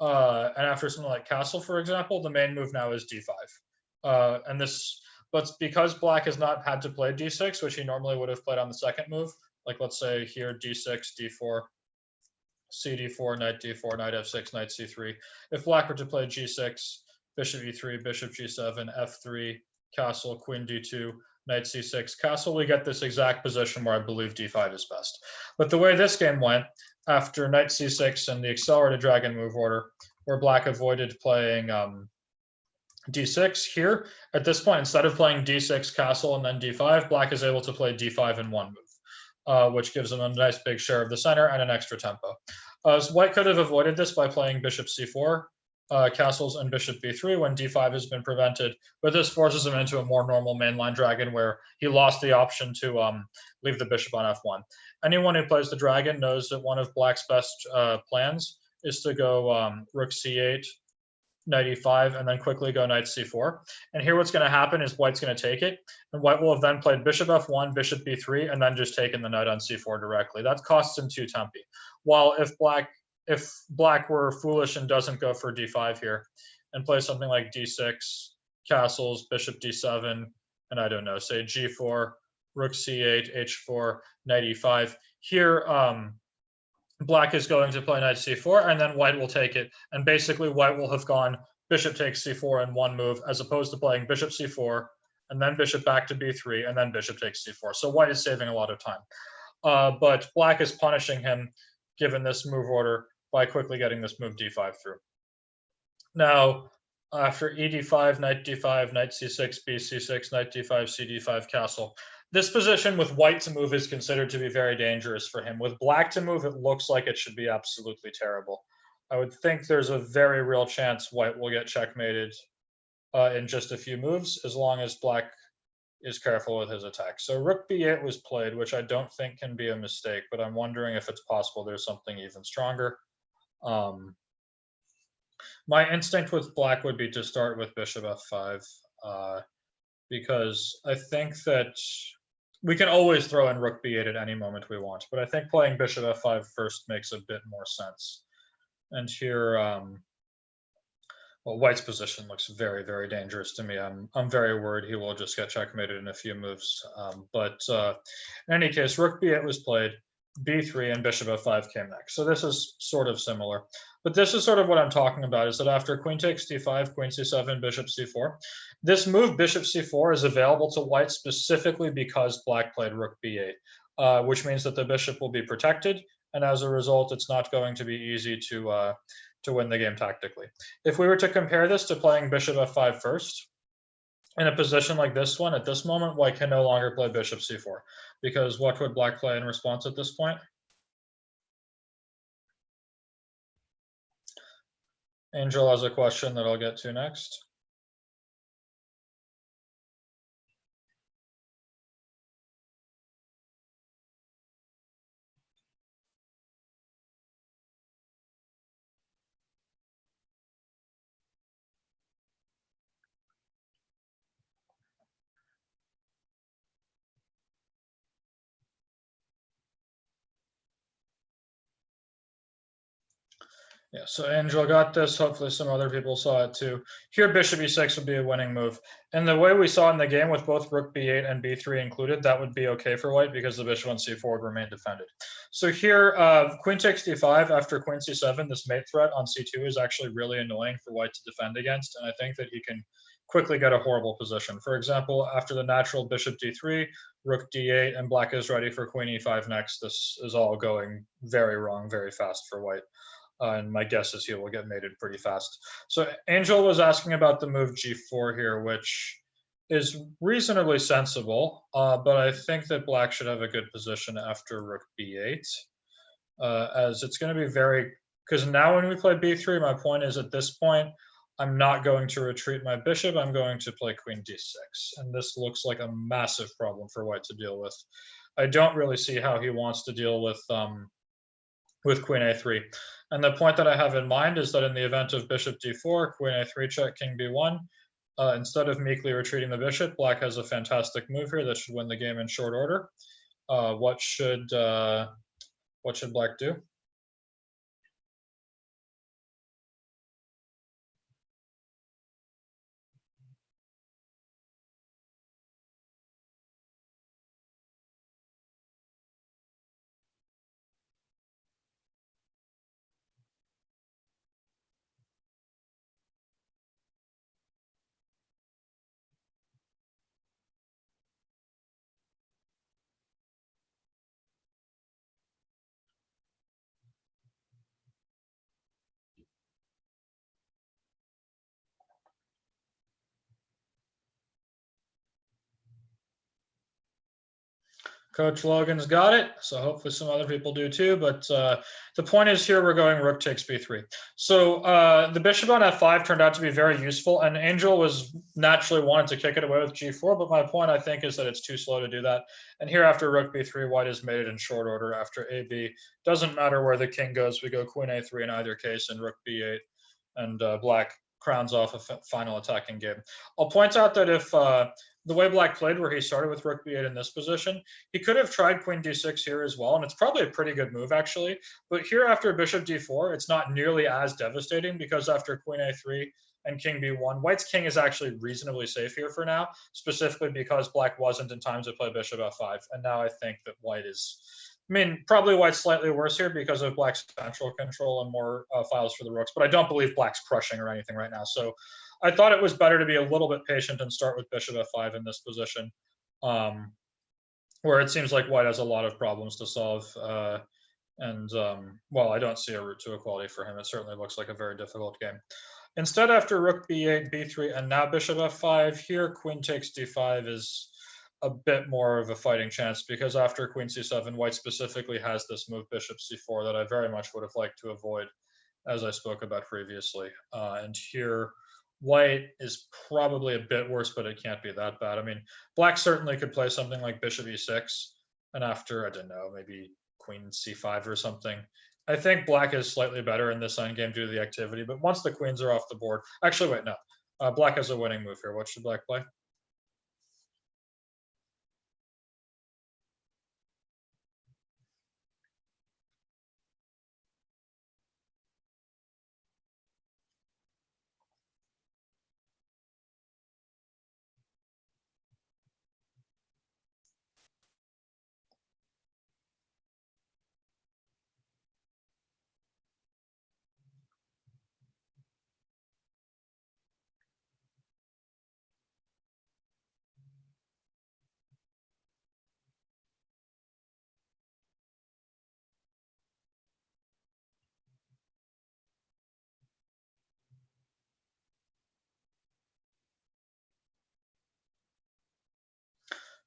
And after something like castle, for example, the main move now is d5. But because black has not had to play d6, which he normally would have played on the second move, like let's say here d6, d4, cd4, knight d4, knight f6, knight c3. If black were to play g6, bishop e3, bishop g7, f3, castle, queen d2, knight c6, castle, we get this exact position where I believe d5 is best. But the way this game went, after knight c6 and the accelerated dragon move order, where black avoided playing d6. Here, at this point, instead of playing d6 castle and then d5, black is able to play d5 in one move, which gives him a nice big share of the center and an extra tempo. So white could have avoided this by playing bishop c4, castles, and bishop b3 when d5 has been prevented, but this forces him into a more normal mainline dragon where he lost the option to leave the bishop on f1. Anyone who plays the dragon knows that one of black's best plans is to go rook c8, knight e5, and then quickly go knight c4. And here what's going to happen is white's going to take it, and white will have then played bishop f1, bishop b3, and then just taken the knight on c4 directly. That costs him 2 tempi. While if black were foolish and doesn't go for d5 here, and plays something like d6, castles, bishop d7, and I don't know, say g4, rook c8, h4, knight e5, here black is going to play knight c4, and then white will take it. And basically, white will have gone bishop takes c4 in one move, as opposed to playing bishop c4, and then bishop back to b3, and then bishop takes c4. So white is saving a lot of time. But black is punishing him, given this move order, by quickly getting this move d5 through. Now, after e d5, knight d5, knight c6, b c6, knight d5, c d5, castle, this position with white to move is considered to be very dangerous for him. With black to move, it looks like it should be absolutely terrible. I would think there's a very real chance white will get checkmated in just a few moves, as long as black is careful with his attack. So rook b8 was played, which I don't think can be a mistake, but I'm wondering if it's possible there's something even stronger. My instinct with black would be to start with bishop f5, because I think that we can always throw in rook b8 at any moment we want, but I think playing bishop f5 first makes a bit more sense. And here, well, white's position looks very, very dangerous to me. I'm very worried he will just get checkmated in a few moves. But in any case, rook b8 was played, b3, and bishop f5 came next. So this is sort of similar. But this is sort of what I'm talking about, is that after queen takes d5, queen c7, bishop c4, this move bishop c4 is available to white specifically because black played rook b8, which means that the bishop will be protected, and as a result, it's not going to be easy to win the game tactically. If we were to compare this to playing bishop f5 first, in a position like this one, at this moment, white can no longer play bishop c4, because what would black play in response at this point? Angel has a question that I'll get to next. Yeah, so Angel got this. Hopefully some other people saw it too. Here, bishop e6 would be a winning move. And the way we saw in the game with both rook b8 and b3 included, that would be okay for white because the bishop on c4 would remain defended. So here, queen takes d5 after queen c7, this mate threat on c2 is actually really annoying for white to defend against. And I think that he can quickly get a horrible position. For example, after the natural bishop d3, rook d8, and black is ready for queen e5 next, this is all going very wrong, very fast for white. And my guess is he will get mated pretty fast. So Angel was asking about the move g4 here, which is reasonably sensible, but I think that black should have a good position after rook b8, as it's going to be very, because now when we play b3, my point is at this point, I'm not going to retreat my bishop, I'm going to play queen d6, and this looks like a massive problem for white to deal with. I don't really see how he wants to deal with queen a3. And the point that I have in mind is that in the event of bishop d4, queen a3 check, king b1, instead of meekly retreating the bishop, black has a fantastic move here that should win the game in short order. What should black do? Coach Logan's got it, so hopefully some other people do too. But the point is here we're going rook takes b3. So the bishop on f5 turned out to be very useful, and Angel was naturally wanted to kick it away with g4. But my point, I think, is that it's too slow to do that. And here after rook b3, white has made it in short order after ab. Doesn't matter where the king goes. We go queen a3 in either case, and rook b8, and black crowns off a final attacking game. I'll point out that if the way black played, where he started with rook b8 in this position, he could have tried queen d6 here as well, and it's probably a pretty good move, actually. But here, after bishop d4, it's not nearly as devastating, because after queen a3 and king b1, white's king is actually reasonably safe here for now, specifically because black wasn't in time to play bishop f5. And now I think that white is... I mean, probably white's slightly worse here because of black's central control and more files for the rooks, but I don't believe black's crushing or anything right now. So I thought it was better to be a little bit patient and start with bishop f5 in this position, where it seems like white has a lot of problems to solve. Well, I don't see a route to equality for him. It certainly looks like a very difficult game. Instead, after rook b8, b3, and now bishop f5, here queen takes d5 is a bit more of a fighting chance, because after queen c7, white specifically has this move bishop c4 that I very much would have liked to avoid, as I spoke about previously. And here, white is probably a bit worse, but it can't be that bad. I mean, black certainly could play something like bishop e6, and after, I don't know, maybe queen c5 or something. I think black is slightly better in this endgame due to the activity, but once the queens are off the board... Actually, wait, no. Black has a winning move here. What should black play?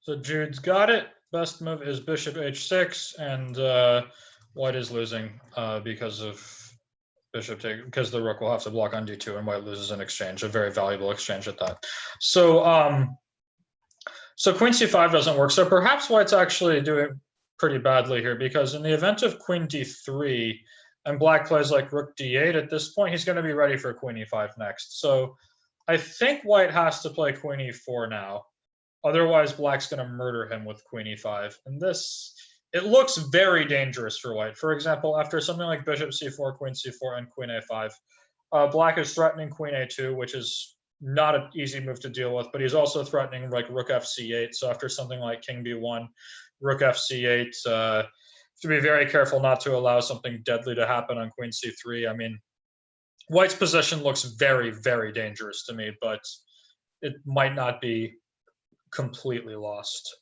So Jude's got it. Best move is bishop h6, and white is losing because of bishop take, because the rook will have to block on d2, and white loses an exchange, a very valuable exchange at that. So so queen c5 doesn't work. So perhaps white's actually doing pretty badly here, because in the event of queen d3 and black plays like rook d8, at this point he's going to be ready for queen e5 next. So I think white has to play queen e4 now. Otherwise, black's going to murder him with queen e5. And this, it looks very dangerous for white. For example, after something like bishop c4, and queen a5, black is threatening queen a2, which is not an easy move to deal with, but he's also threatening like rook fc8. So after something like king b1, rook fc8, have to be very careful not to allow something deadly to happen on queen c3. I mean, white's position looks very, very dangerous to me, but it might not be completely lost.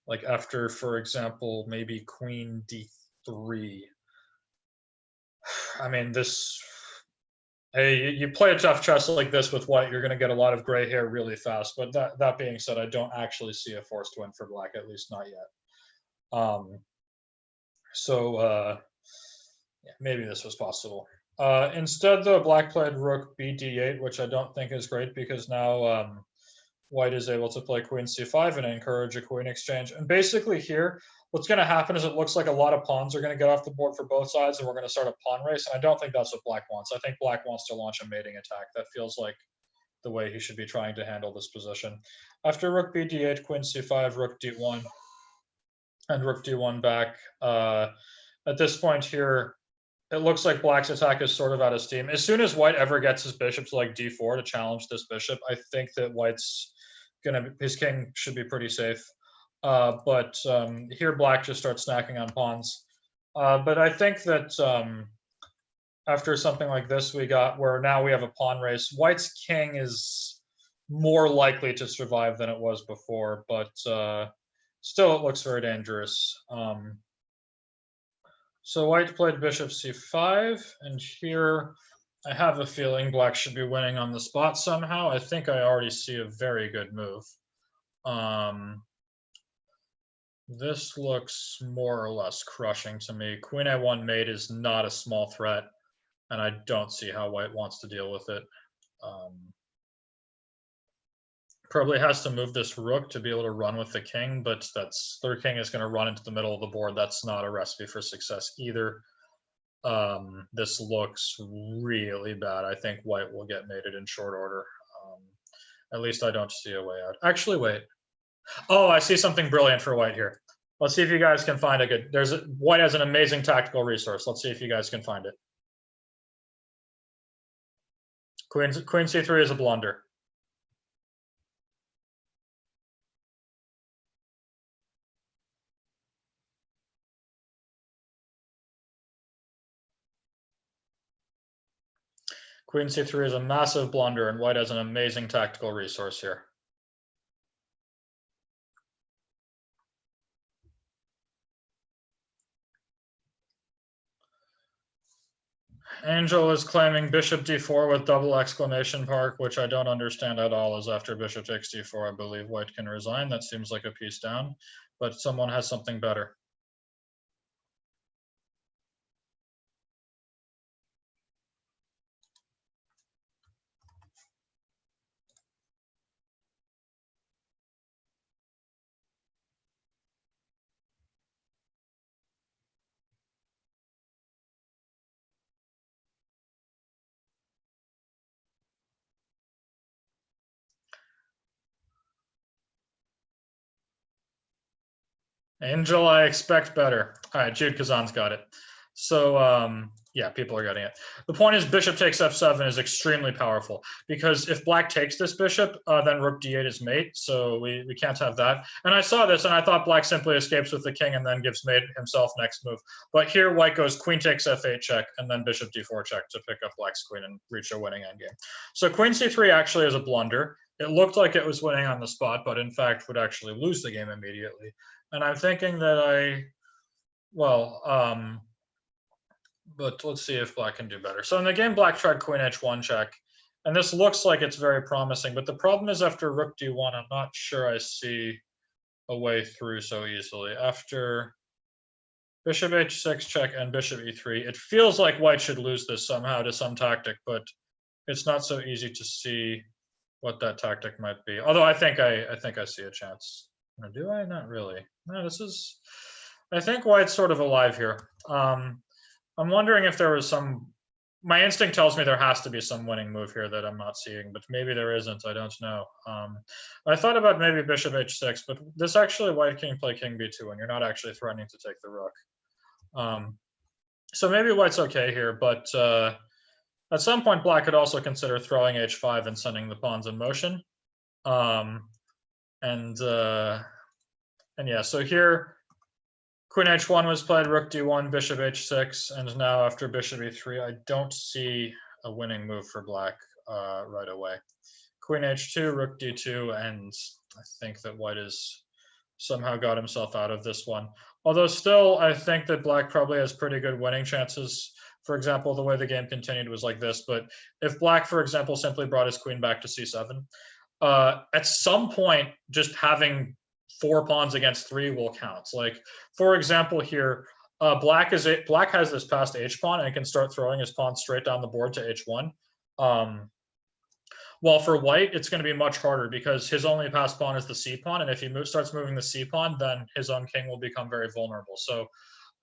Like after, for example, maybe queen d3. I mean, this... Hey, you play a tough chess like this with white, you're going to get a lot of gray hair really fast. But that being said, I don't actually see a forced win for black, at least not yet. Yeah, maybe this was possible. Instead, though, black played rook b d8, which I don't think is great, because now white is able to play queen c5 and encourage a queen exchange. And basically here, what's going to happen is it looks like a lot of pawns are going to get off the board for both sides, and we're going to start a pawn race. And I don't think that's what black wants. I think black wants to launch a mating attack. That feels like the way he should be trying to handle this position. After rook b d8, queen c5, rook d1, and rook d1 back. At this point here, it looks like black's attack is sort of out of steam. As soon as white ever gets his bishop to like d4 to challenge this bishop, I think that white's his king should be pretty safe. But here black just starts snacking on pawns. But I think that after something like this, we got where now we have a pawn race. White's king is more likely to survive than it was before, but still it looks very dangerous. So white played bishop c5, and here I have a feeling black should be winning on the spot somehow. I think I already see a very good move. This looks more or less crushing to me. Queen a1 mate is not a small threat, and I don't see how white wants to deal with it. Probably has to move this rook to be able to run with the king, but their king is going to run into the middle of the board. That's not a recipe for success either. This looks really bad. I think white will get mated in short order. At least I don't see a way out. Actually, wait. Oh, I see something brilliant for white here. Let's see if you guys can find a good. White has an amazing tactical resource. Let's see if you guys can find it. Queen c3 is a blunder. Queen c3 is a massive blunder, and white has an amazing tactical resource here. Angel is claiming bishop d4 with double exclamation mark, which I don't understand at all, as after bishop takes d4, I believe white can resign. That seems like a piece down, but someone has something better. Angel, I expect better. All right, Jude Kazan's got it. So yeah, people are getting it. The point is bishop takes f7 is extremely powerful, because if black takes this bishop, then rook d8 is mate, so we can't have that. And I saw this, and I thought black simply escapes with the king and then gives mate himself next move. But here white goes queen takes f8 check, and then bishop d4 check to pick up black's queen and reach a winning endgame. So queen c3 actually is a blunder. It looked like it was winning on the spot, but in fact would actually lose the game immediately. And I'm thinking that but let's see if black can do better. So in the game, black tried queen h1 check, and this looks like it's very promising. But the problem is after rook d1, I'm not sure I see a way through so easily. After bishop h6 check and bishop e3, it feels like white should lose this somehow to some tactic, but it's not so easy to see what that tactic might be. Although I think I see a chance. Or do I? Not really. No, this is. I think white's sort of alive here. I'm wondering if there was some. My instinct tells me there has to be some winning move here that I'm not seeing, but maybe there isn't. I don't know. I thought about maybe bishop h6, but this actually white king play king b2, and you're not actually threatening to take the rook. So maybe white's okay here, but at some point black could also consider throwing h5 and sending the pawns in motion. And yeah, so here queen h1 was played, rook d1, bishop h6, and now after bishop e3, I don't see a winning move for black right away. Queen h2, rook d2, and I think that white has somehow got himself out of this one. Although still, I think that black probably has pretty good winning chances. For example, the way the game continued was like this, but if black, for example, simply brought his queen back to c7, at some point, just having 4 pawns against 3 will count. Like, for example, here, black has this passed h pawn and can start throwing his pawn straight down the board to h1. While for white, it's going to be much harder because his only passed pawn is the c pawn, and if he starts moving the c pawn, then his own king will become very vulnerable. So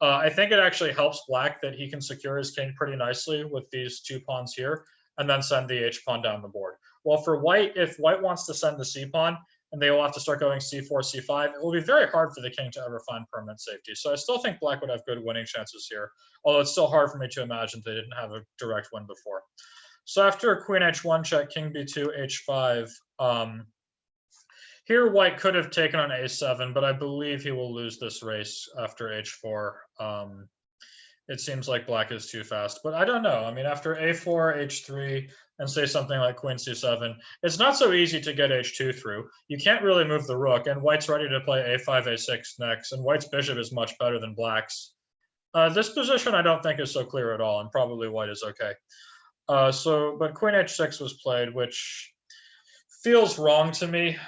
I think it actually helps black that he can secure his king pretty nicely with these 2 pawns here, and then send the h pawn down the board. Well, for white, if white wants to send the c pawn, and they will have to start going c4, c5, it will be very hard for the king to ever find permanent safety. So I still think black would have good winning chances here, although it's still hard for me to imagine they didn't have a direct win before. So after queen h1 check, king b2, h5, here white could have taken on a7, but I believe he will lose this race after h4. It seems like black is too fast, but I don't know. I mean, after a4, h3, and say something like queen c7, it's not so easy to get h2 through. You can't really move the rook, and white's ready to play a5, a6 next, and white's bishop is much better than black's. This position I don't think is so clear at all, and probably white is okay. But queen h6 was played, which feels wrong to me.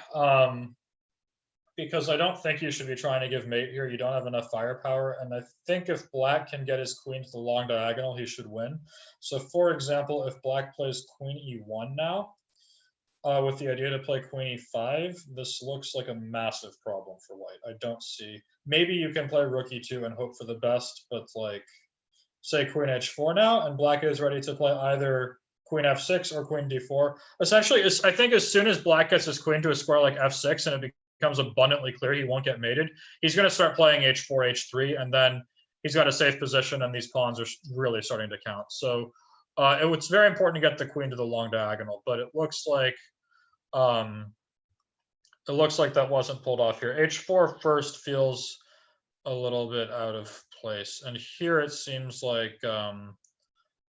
because I don't think you should be trying to give mate here. You don't have enough firepower, and I think if black can get his queen to the long diagonal, he should win. So for example, if black plays queen e1 now, with the idea to play queen e5, this looks like a massive problem for white. I don't see. Maybe you can play rook e2 and hope for the best, but like, say queen h4 now, and black is ready to play either queen f6 or queen d4. Essentially, I think as soon as black gets his queen to a square like f6 and it becomes abundantly clear he won't get mated, he's going to start playing h4, h3, and then he's got a safe position, and these pawns are really starting to count. So it's very important to get the queen to the long diagonal, but it looks like that wasn't pulled off here. h4 first feels a little bit out of place, and here it seems like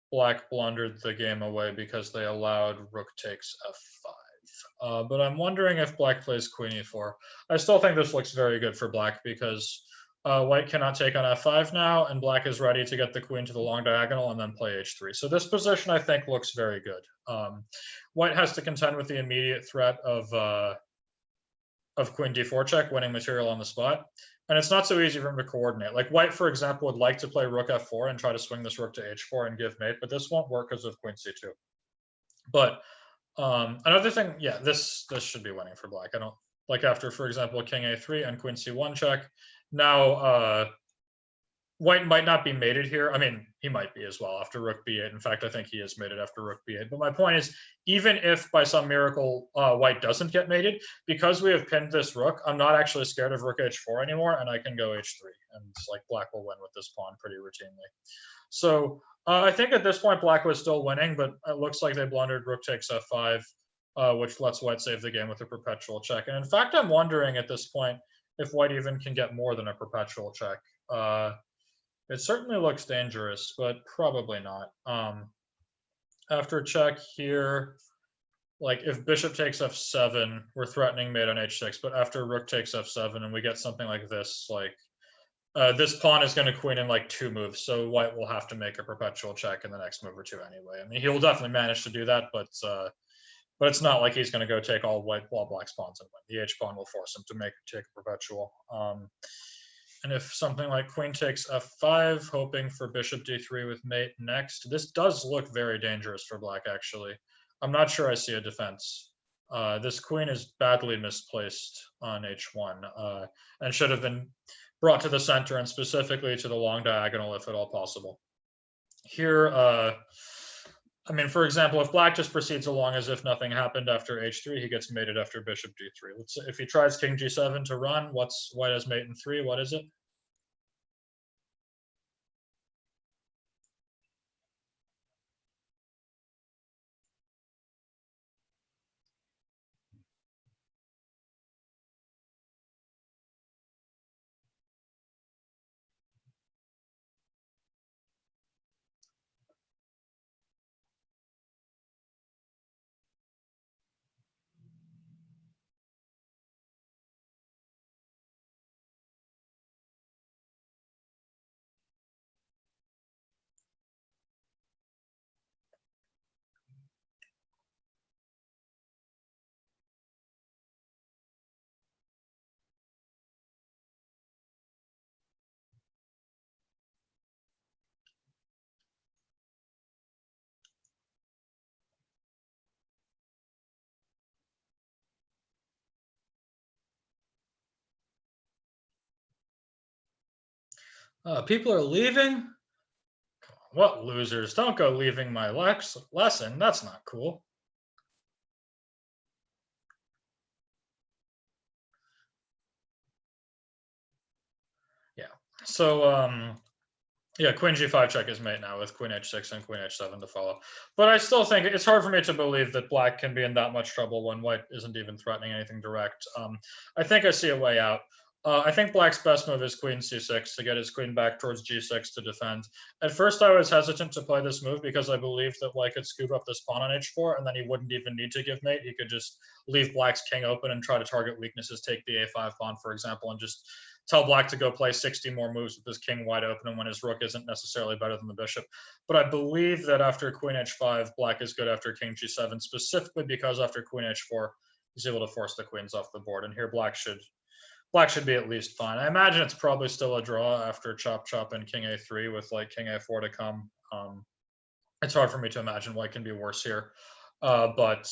black blundered the game away because they allowed rook takes f5. But I'm wondering if black plays queen e4. I still think this looks very good for black because white cannot take on f5 now, and black is ready to get the queen to the long diagonal and then play h3. So this position, I think, looks very good. White has to contend with the immediate threat of queen d4 check, winning material on the spot. And it's not so easy for him to coordinate. Like white, for example, would like to play rook f4 and try to swing this rook to h4 and give mate, but this won't work because of queen c2. But another thing, yeah, this should be winning for black. I don't like after, for example, king a3 and queen c1 check. Now white might not be mated here. I mean, he might be as well after rook b8. In fact, I think he is mated after rook b8. But my point is, even if by some miracle white doesn't get mated, because we have pinned this rook, I'm not actually scared of rook h4 anymore, and I can go h3. And it's like black will win with this pawn pretty routinely. So I think at this point, black was still winning, but it looks like they blundered rook takes f5, which lets white save the game with a perpetual check. And in fact, I'm wondering at this point if white even can get more than a perpetual check. It certainly looks dangerous, but probably not. After check here, like if bishop takes f7, we're threatening mate on h6, but after rook takes f7 and we get something like this, like this pawn is going to queen in like 2 moves, so white will have to make a perpetual check in the next move or 2 anyway. I mean, he will definitely manage to do that, but it's not like he's going to go take all black's pawns and win. The h pawn will force him to take a perpetual. And if something like queen takes f5, hoping for bishop d3 with mate next, this does look very dangerous for black, actually. I'm not sure I see a defense. This queen is badly misplaced on h1 and should have been brought to the center and specifically to the long diagonal if at all possible. Here, I mean, for example, if black just proceeds along as if nothing happened after h3, he gets mated after bishop d3. Let's say if he tries king g7 to run, what's white has mate in 3? What is it? People are leaving? What losers? Don't go leaving my lesson. That's not cool. Yeah. So, yeah, queen g5 check is mate now with queen h6 and queen h7 to follow. But I still think it's hard for me to believe that black can be in that much trouble when white isn't even threatening anything direct. I think I see a way out. I think black's best move is queen c6 to get his queen back towards g6 to defend. At first, I was hesitant to play this move because I believed that white could scoop up this pawn on h4, and then he wouldn't even need to give mate. He could just leave black's king open and try to target weaknesses, take the a5 pawn, for example, and just tell black to go play 60 more moves with his king wide open and when his rook isn't necessarily better than the bishop. But I believe that after queen h5, black is good after king g7, specifically because after queen h4, he's able to force the queens off the board. And here black should be at least fine. I imagine it's probably still a draw after chop chop and king a3 with like king a4 to come. It's hard for me to imagine white can be worse here. But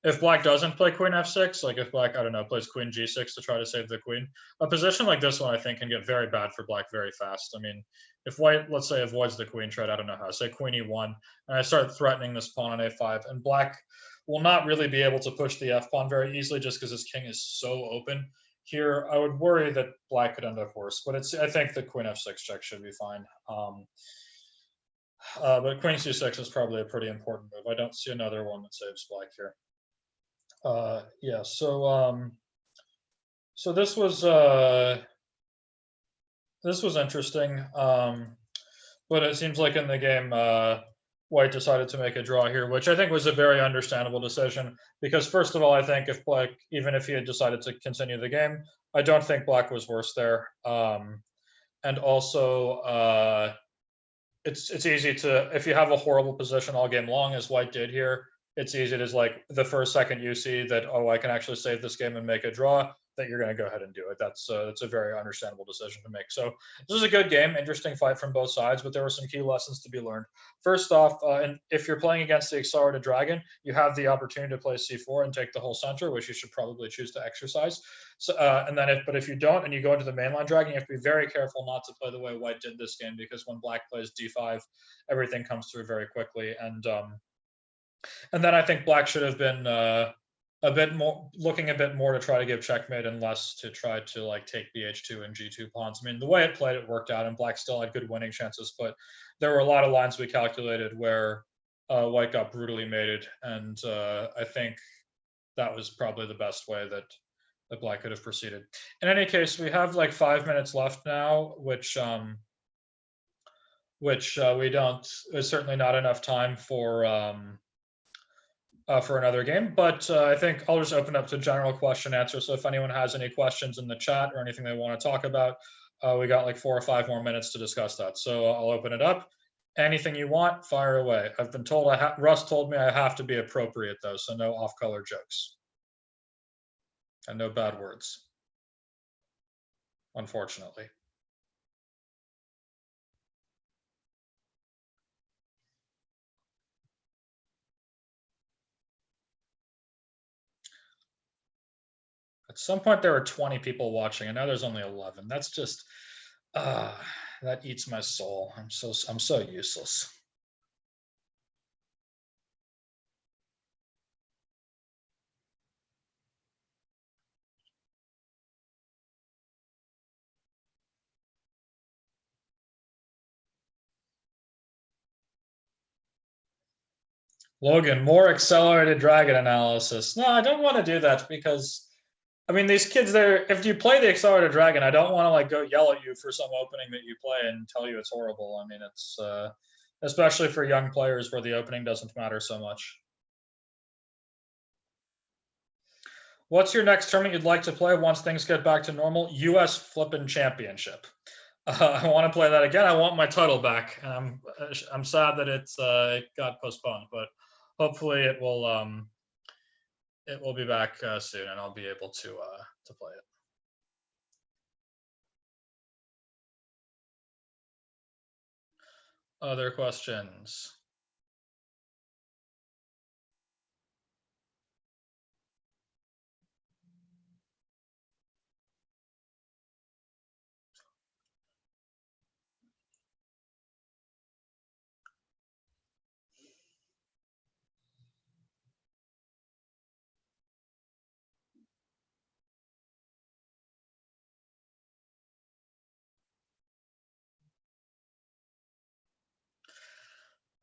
if black doesn't play queen f6, like if black, I don't know, plays queen g6 to try to save the queen, a position like this one I think can get very bad for black very fast. I mean, if white, let's say, avoids the queen trade, I don't know how, say queen e1, and I start threatening this pawn on a5, and black will not really be able to push the f pawn very easily just because his king is so open. Here, I would worry that black could end up worse, but I think the queen f6 check should be fine. But queen c6 is probably a pretty important move. I don't see another one that saves black here. Yeah, so this was interesting, but it seems like in the game white decided to make a draw here, which I think was a very understandable decision, because first of all, I think if black, even if he had decided to continue the game, I don't think black was worse there. And also, it's easy to, if you have a horrible position all game long, as white did here, it's easy to, like, the first second you see that, oh, I can actually save this game and make a draw, that you're going to go ahead and do it. That's a very understandable decision to make. So this is a good game, interesting fight from both sides, but there were some key lessons to be learned. First off, and if you're playing against the accelerated dragon, you have the opportunity to play c4 and take the whole center, which you should probably choose to exercise. So, and then if you don't and you go into the mainline dragon, you have to be very careful not to play the way white did this game, because when black plays d5, everything comes through very quickly. And then I think black should have been looking a bit more to try to give checkmate and less to try to, like, take bh2 and g2 pawns. I mean, the way it played, it worked out, and black still had good winning chances, but there were a lot of lines we calculated where white got brutally mated, and I think that was probably the best way that black could have proceeded. In any case, we have like 5 minutes left now, which we don't, is certainly not enough time for another game, but I think I'll just open up to general question answer. So if anyone has any questions in the chat or anything they want to talk about, we got like 4 or 5 more minutes to discuss that. So I'll open it up. Anything you want, fire away. I've been told, Russ told me I have to be appropriate though, so no off-color jokes. And no bad words, unfortunately. At some point there were 20 people watching, and now there's only 11. That's just, that eats my soul. I'm so useless. Logan, more accelerated dragon analysis. No, I don't want to do that, because I mean, these kids there, if you play the accelerated dragon, I don't want to like go yell at you for some opening that you play and tell you it's horrible. I mean, it's especially for young players where the opening doesn't matter so much. What's your next tournament you'd like to play once things get back to normal? US Flippin' Championship. I want to play that again. I want my title back, and I'm sad that it got postponed, but hopefully it will be back soon, and I'll be able to play it. Other questions?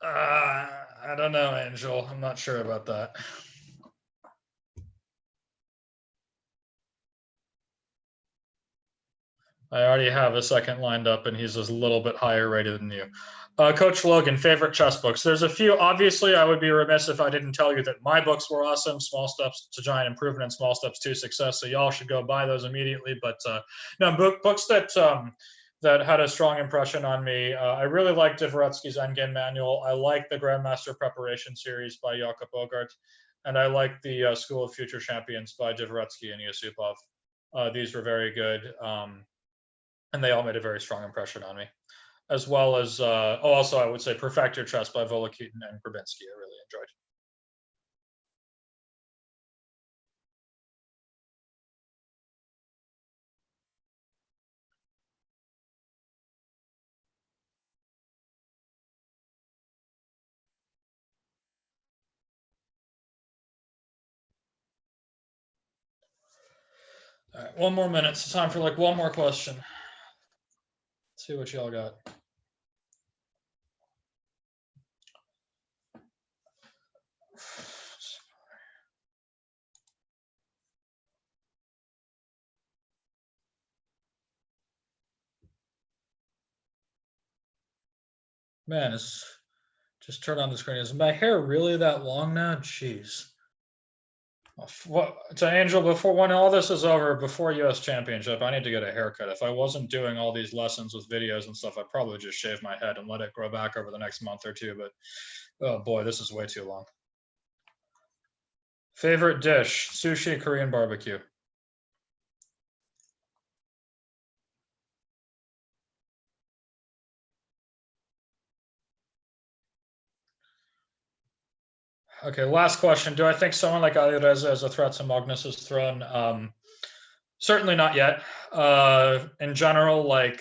I don't know, Angel. I'm not sure about that. I already have a second lined up, and he's a little bit higher rated than you. Coach Logan, favorite chess books. There's a few. Obviously, I would be remiss if I didn't tell you that my books were awesome. Small Steps to Giant Improvement and Small Steps to Success. So y'all should go buy those immediately. But no, books that that had a strong impression on me. I really like Dvoretsky's Endgame Manual. I like the Grandmaster Preparation series by Jakob Bogart. and I like the School of Future Champions by Dvoretsky and Yusupov. These were very good, and they all made a very strong impression on me. As well as, also I would say Perfect Your Chess by Volokitin and Grabinski, I really enjoyed. All right, 1 more minute. It's time for like 1 more question. Let's see what y'all got. Man, it's just turn on the screen. Is my hair really that long now? Jeez. What to Angel, before when all this is over, before US Championship, I need to get a haircut. If I wasn't doing all these lessons with videos and stuff, I'd probably just shave my head and let it grow back over the next month or two. But oh boy, this is way too long. Favorite dish: sushi, Korean barbecue. Okay, last question. Do I think someone like Alireza is a threat to Magnus's throne? Certainly not yet. In general, like,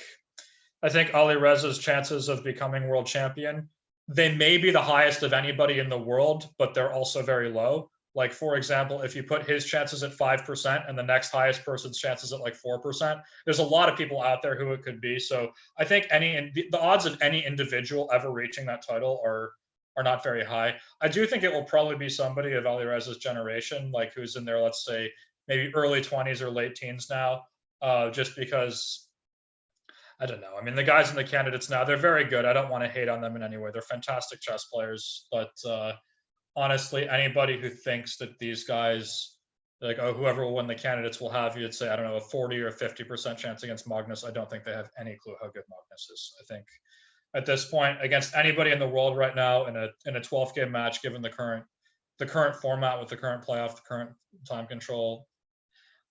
I think Alireza's chances of becoming world champion, they may be the highest of anybody in the world, but they're also very low. Like, for example, if you put his chances at 5% and the next highest person's chances at like 4%, there's a lot of people out there who it could be. So I think the odds of any individual ever reaching that title are not very high. I do think it will probably be somebody of Alireza's generation, like who's in their, let's say, maybe early 20s or late teens now, just because, I don't know. I mean, the guys and the candidates now, they're very good. I don't want to hate on them in any way. They're fantastic chess players. But honestly, anybody who thinks that these guys, like, oh, whoever will win the candidates will have, you'd say, I don't know, a 40 or 50% chance against Magnus. I don't think they have any clue how good Magnus is. I think at this point, against anybody in the world right now in a 12 game match, given the current format with the current playoff, the current time control,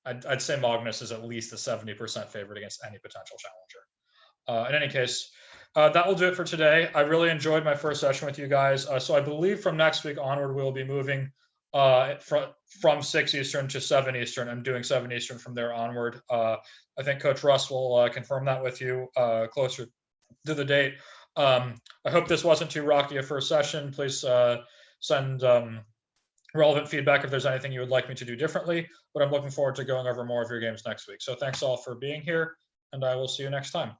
I'd say Magnus is at least a 70% favorite against any potential challenger. In any case, that will do it for today. I really enjoyed my first session with you guys. So I believe from next week onward, we'll be moving from 6 Eastern to 7 Eastern and doing 7 Eastern from there onward. I think Coach Russ will confirm that with you closer to the date. I hope this wasn't too rocky a first session. Please send relevant feedback if there's anything you would like me to do differently, but I'm looking forward to going over more of your games next week. So thanks all for being here, and I will see you next time.